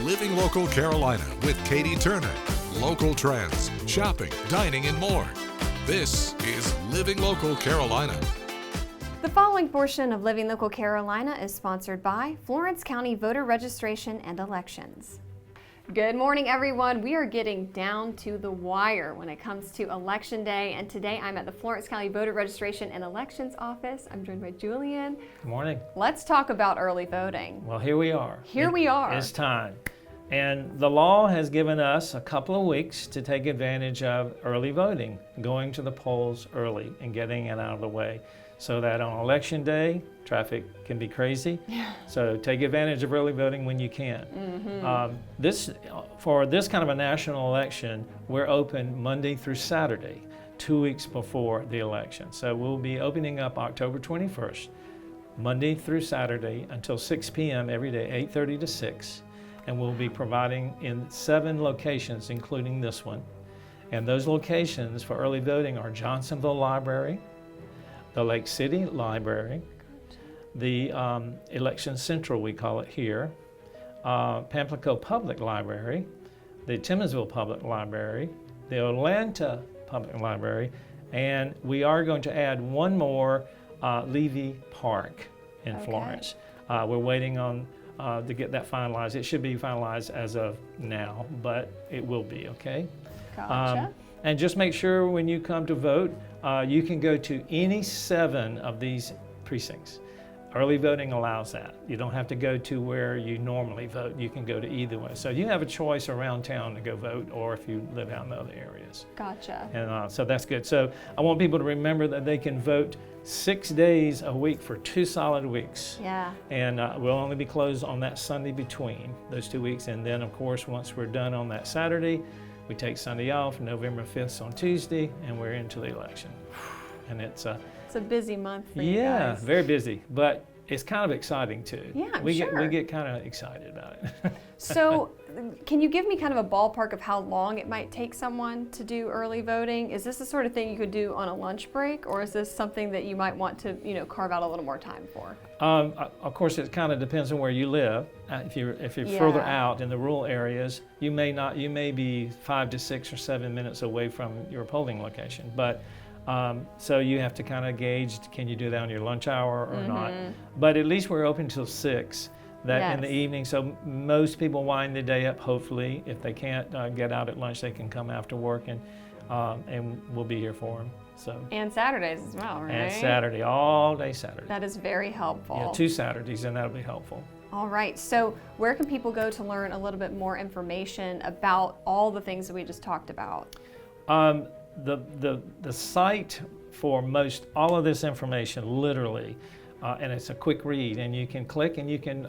Living Local Carolina with Katie Turner. Local trends, shopping, dining, and more. This is Living Local Carolina. The following portion of Living Local Carolina is sponsored by Florence County Voter Registration and Elections. Good morning, everyone. We are getting down to the wire when it comes to Election Day, and today I'm at the Florence County Voter Registration and Elections office. I'm joined by Julian. Good morning. Let's talk about early voting. Well, here we are. We are. It's time. And the law has given us a couple of weeks to take advantage of early voting, going to the polls early and getting it out of the way, so that on Election Day, traffic can be crazy. So take advantage of early voting when you can. For this kind of a national election, we're open Monday through Saturday, 2 weeks before the election. So we'll be opening up October 21st, Monday through Saturday until 6 p.m. every day, 8:30 to 6. And we'll be providing in 7 locations, including this one. And those locations for early voting are Johnsonville Library, the Lake City Library, the Election Central, we call it here, Pamplico Public Library, the Timmonsville Public Library, the Atlanta Public Library, and we are going to add one more, Levy Park in Florence. We're waiting on to get that finalized. It should be finalized as of now, but it will be, okay? Gotcha. And just make sure when you come to vote, you can go to any 7 of these precincts. Early voting allows that. You don't have to go to where you normally vote. You can go to either one. So you have a choice around town to go vote, or if you live out in other areas. Gotcha. And so that's good. So I want people to remember that they can vote 6 days a week for 2 solid weeks. Yeah. And we'll only be closed on that Sunday between those 2 weeks. And then, of course, once we're done on that Saturday, we take Sunday off, November 5th on Tuesday, and we're into the election. And it's a busy month for you guys. Yeah, very busy, but it's kind of exciting too. Yeah, I'm we sure. get kind of excited about it. So, can you give me kind of a ballpark of how long it might take someone to do early voting? Is this the sort of thing you could do on a lunch break, or is this something that you might want to, carve out a little more time for? Of course, it kind of depends on where you live. If you're further out in the rural areas, you may be 5 to 6 or 7 minutes away from your polling location. But so you have to kind of gauge, can you do that on your lunch hour or not? But at least we're open till 6 in the evening. So most people wind the day up, hopefully. If they can't get out at lunch, they can come after work, and we'll be here for them. So. And Saturdays as well, right? And Saturday, all day Saturday. That is very helpful. Yeah, 2 Saturdays, and that'll be helpful. All right, so where can people go to learn a little bit more information about all the things that we just talked about? The site for most all of this information, literally, and it's a quick read, and you can click and you can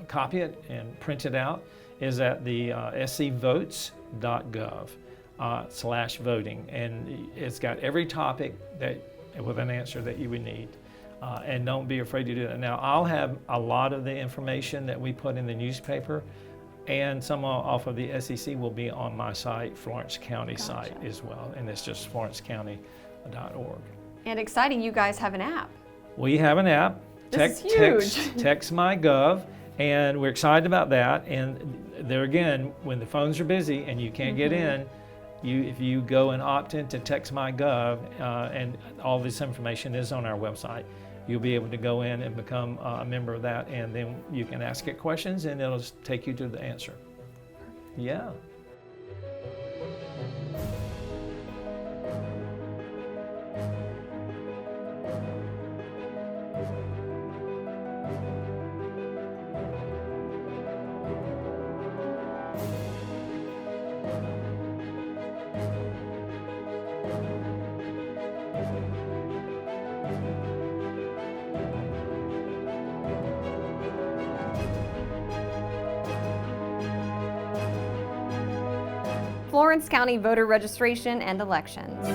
copy it and print it out, is at the scvotes.gov/voting, and it's got every topic with an answer that you would need. And don't be afraid to do that. Now, I'll have a lot of the information that we put in the newspaper, and some off of the SEC will be on my site, Florence County site as well, and it's just florencecounty.org. And exciting, you guys have an app. We have an app, This is huge. Text My Gov, and we're excited about that. And there again, when the phones are busy and you can't get in, if you go and opt in to Text My Gov, and all this information is on our website, you'll be able to go in and become a member of that, and then you can ask it questions and it'll take you to the answer. Yeah. Florence County Voter Registration and Elections.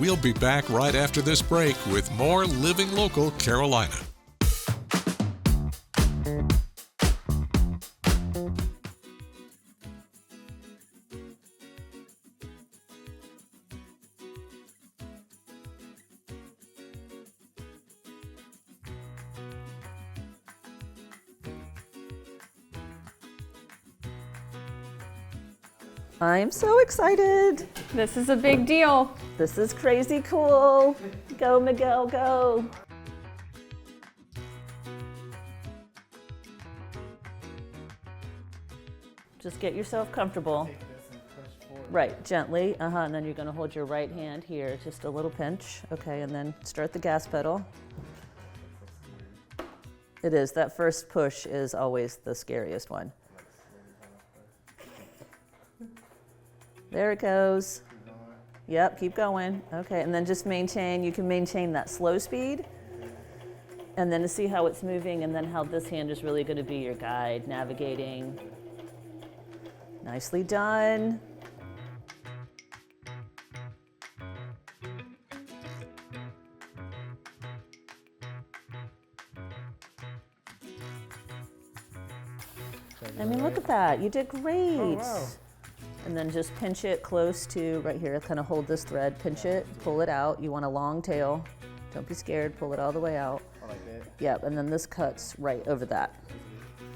We'll be back right after this break with more Living Local Carolina. I'm so excited. This is a big deal. This is crazy cool. Go, Miguel, go. Just get yourself comfortable. Right, gently, and then you're gonna hold your right hand here, just a little pinch, okay, and then start the gas pedal. It is, that first push is always the scariest one. There it goes. Yep, keep going. Okay, and then just maintain, you can maintain that slow speed. And then to see how it's moving and then how this hand is really gonna be your guide, navigating. Nicely done. I mean, look at that, you did great. Oh, wow. And then just pinch it close to right here, kind of hold this thread, pinch it, pull it out. You want a long tail. Don't be scared, pull it all the way out. I like that. Yep, and then this cuts right over that.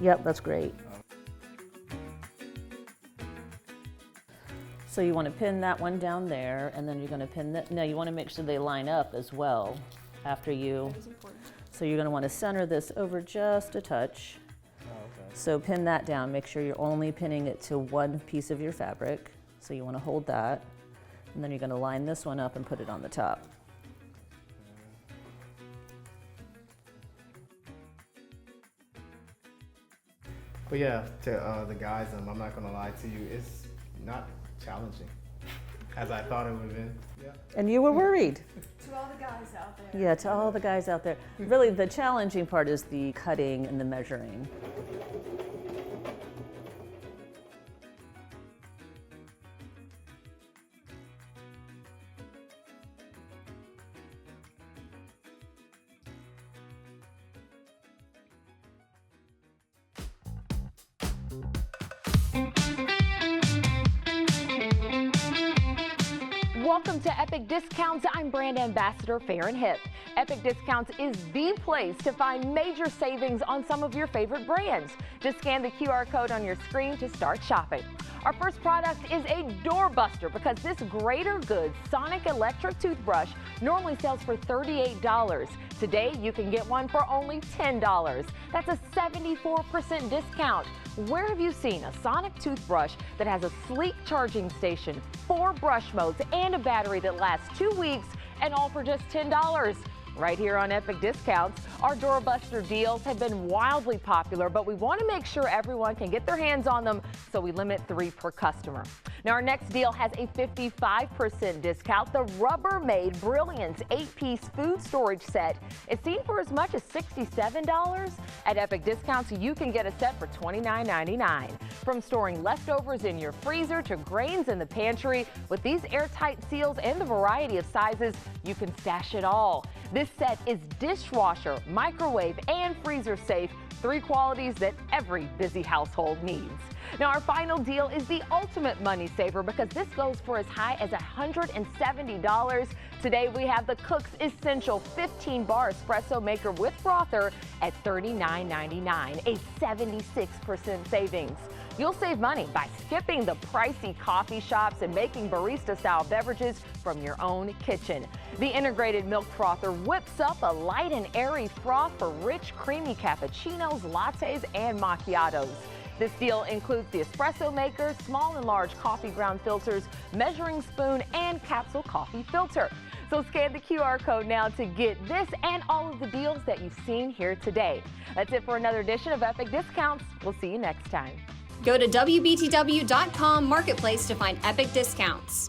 Yep, that's great. So you want to pin that one down there, and then you're going to pin that. No, you want to make sure they line up as well after you. So you're going to want to center this over just a touch. So pin that down, make sure you're only pinning it to one piece of your fabric. So you want to hold that, and then you're going to line this one up and put it on the top. But yeah, to the guys, I'm not gonna lie to you, it's not challenging as I thought it would have been. Yeah. And you were worried. To all the guys out there. Yeah, to all the guys out there. Really, the challenging part is the cutting and the measuring. Welcome to Epic Discounts. I'm brand ambassador Farron Hip. Epic Discounts is the place to find major savings on some of your favorite brands. Just scan the QR code on your screen to start shopping. Our first product is a doorbuster because this Greater Goods Sonic Electric toothbrush normally sells for $38. Today, you can get one for only $10. That's a 74% discount. Where have you seen a Sonic toothbrush that has a sleek charging station, 4 brush modes, and a battery that lasts 2 weeks, and all for just $10? Right here on Epic Discounts, our doorbuster deals have been wildly popular, but we want to make sure everyone can get their hands on them, so we limit 3 per customer. Now, our next deal has a 55% discount. The Rubbermaid Brilliance 8-piece food storage set is seen for as much as $67. At Epic Discounts, you can get a set for $29.99. From storing leftovers in your freezer to grains in the pantry, with these airtight seals and the variety of sizes, you can stash it all. This set is dishwasher, microwave, and freezer safe, 3 qualities that every busy household needs. Now, our final deal is the ultimate money saver because this goes for as high as $170. Today, we have the Cook's Essential 15-bar espresso maker with frother at $39.99, a 76% savings. You'll save money by skipping the pricey coffee shops and making barista-style beverages from your own kitchen. The integrated milk frother whips up a light and airy froth for rich, creamy cappuccinos, lattes, and macchiatos. This deal includes the espresso maker, small and large coffee ground filters, measuring spoon, and capsule coffee filter. So scan the QR code now to get this and all of the deals that you've seen here today. That's it for another edition of Epic Discounts. We'll see you next time. Go to WBTW.com Marketplace to find Epic Discounts.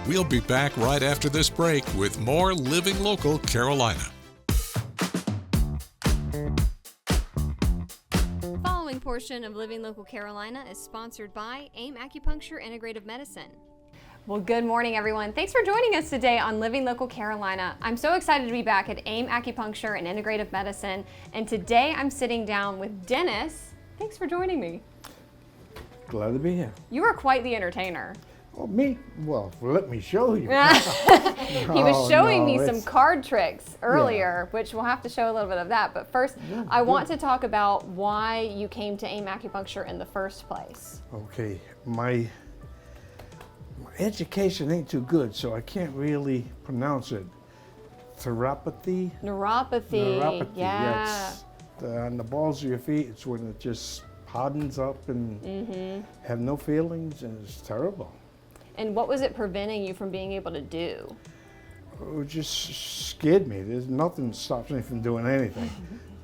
We'll be back right after this break with more Living Local Carolina. The following portion of Living Local Carolina is sponsored by AIM Acupuncture Integrative Medicine. Well, good morning, everyone. Thanks for joining us today on Living Local Carolina. I'm so excited to be back at AIM Acupuncture and Integrative Medicine, and today I'm sitting down with Dennis. Thanks for joining me. Glad to be here. You are quite the entertainer. Oh, me? Well, let me show you. He was showing me some it's- card tricks earlier, which we'll have to show a little bit of that. But first, I want to talk about why you came to AIM Acupuncture in the first place. Okay, my education ain't too good, so I can't really pronounce it. Neuropathy? Neuropathy. Yeah. Yes. On the balls of your feet, it's when it just hardens up and have no feelings, and it's terrible. And what was it preventing you from being able to do? It just scared me. There's nothing that stops me from doing anything.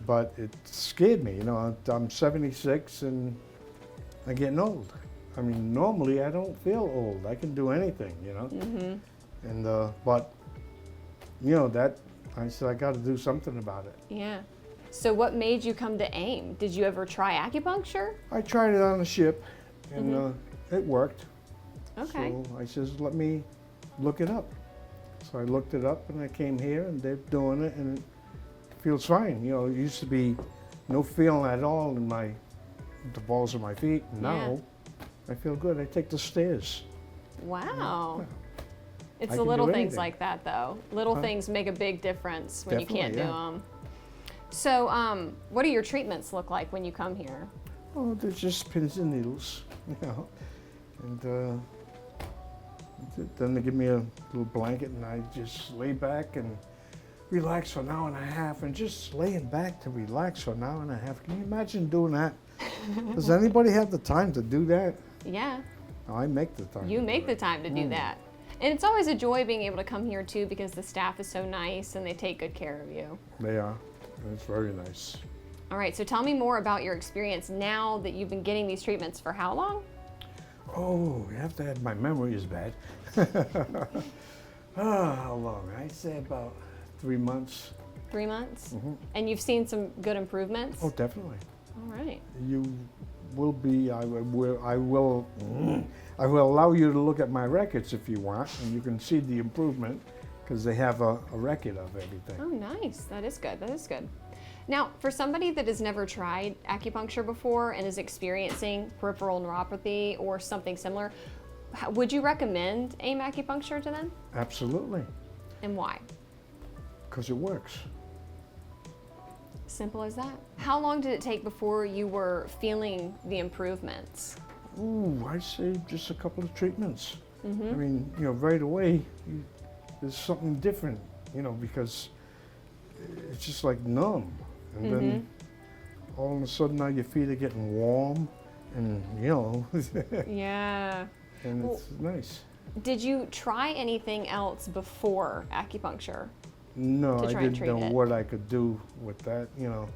But it scared me. You know, I'm 76 and I'm getting old. I mean, normally I don't feel old. I can do anything, you know. And but you know that I said I got to do something about it. Yeah. So what made you come to AIM? Did you ever try acupuncture? I tried it on a ship, and it worked. Okay. So I says, let me look it up. So I looked it up, and I came here, and they're doing it, and it feels fine. You know, it used to be no feeling at all in the balls of my feet. Now I feel good. I take the stairs. Wow. It's I the can little do things anything. like that, though. Little things make a big difference when you can't Definitely, do them. So, what do your treatments look like when you come here? Oh, they're just pins and needles, you know. And then they give me a little blanket, and I just lay back and relax for an hour and a half. And just laying back to relax for an hour and a half. Can you imagine doing that? Does anybody have the time to do that? Yeah. No, I make the time. You make the time to do that. And it's always a joy being able to come here, too, because the staff is so nice and they take good care of you. They are. It's very nice. All right, so tell me more about your experience now that you've been getting these treatments for how long? Oh, you have to have, my memory is bad. How long? I'd say about 3 months. 3 months? And you've seen some good improvements? Oh, definitely. All right. You will be, I will allow you to look at my records if you want, and you can see the improvement because they have a record of everything. Oh, nice. That is good. That is good. Now, for somebody that has never tried acupuncture before and is experiencing peripheral neuropathy or something similar, would you recommend AIM Acupuncture to them? Absolutely, And why? because it works. Simple as that. How long did it take before you were feeling the improvements? Ooh, I'd say just a couple of treatments. I mean, you know, right away, there's something different, you know, because it's just like numb. And then all of a sudden now your feet are getting warm and, you know, Yeah. and it's nice. Did you try anything else before acupuncture? No, To I try and didn't treat know it. what I could do with that, you know,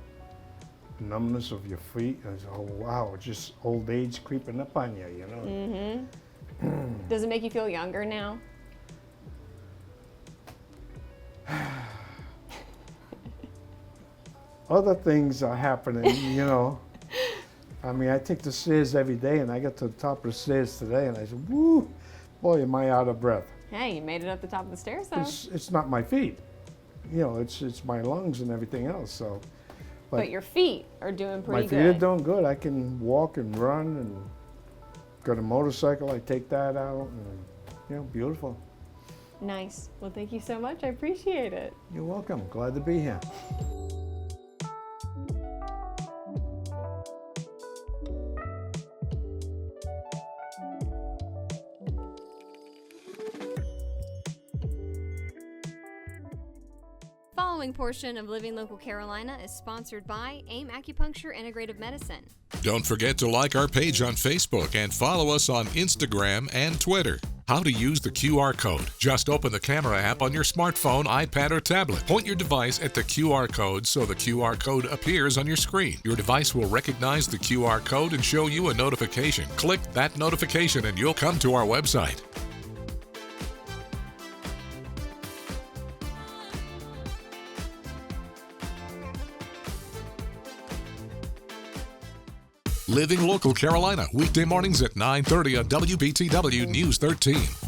numbness of your feet. I said, oh, wow, it's just old age creeping up on you, you know. Does it make you feel younger now? Other things are happening, you know. I mean, I take the stairs every day, and I get to the top of the stairs today, and I said, woo, boy, am I out of breath. Hey, you made it up the top of the stairs, though. It's not my feet, you know, it's my lungs and everything else, so. But your feet are doing My pretty feet good. are doing good. I can walk and run, and got a motorcycle, I take that out, and, you know, beautiful. Nice. Well, thank you so much. I appreciate it. You're welcome, glad to be here. Following portion of Living Local Carolina is sponsored by AIM Acupuncture Integrative Medicine. Don't forget to like our page on Facebook and follow us on Instagram and Twitter. How to use the QR code. Just open the camera app on your smartphone, iPad, or tablet. Point your device at the QR code so the QR code appears on your screen. Your device will recognize the QR code and show you a notification. Click that notification and you'll come to our website. Living Local Carolina, weekday mornings at 9:30 on WBTW News 13.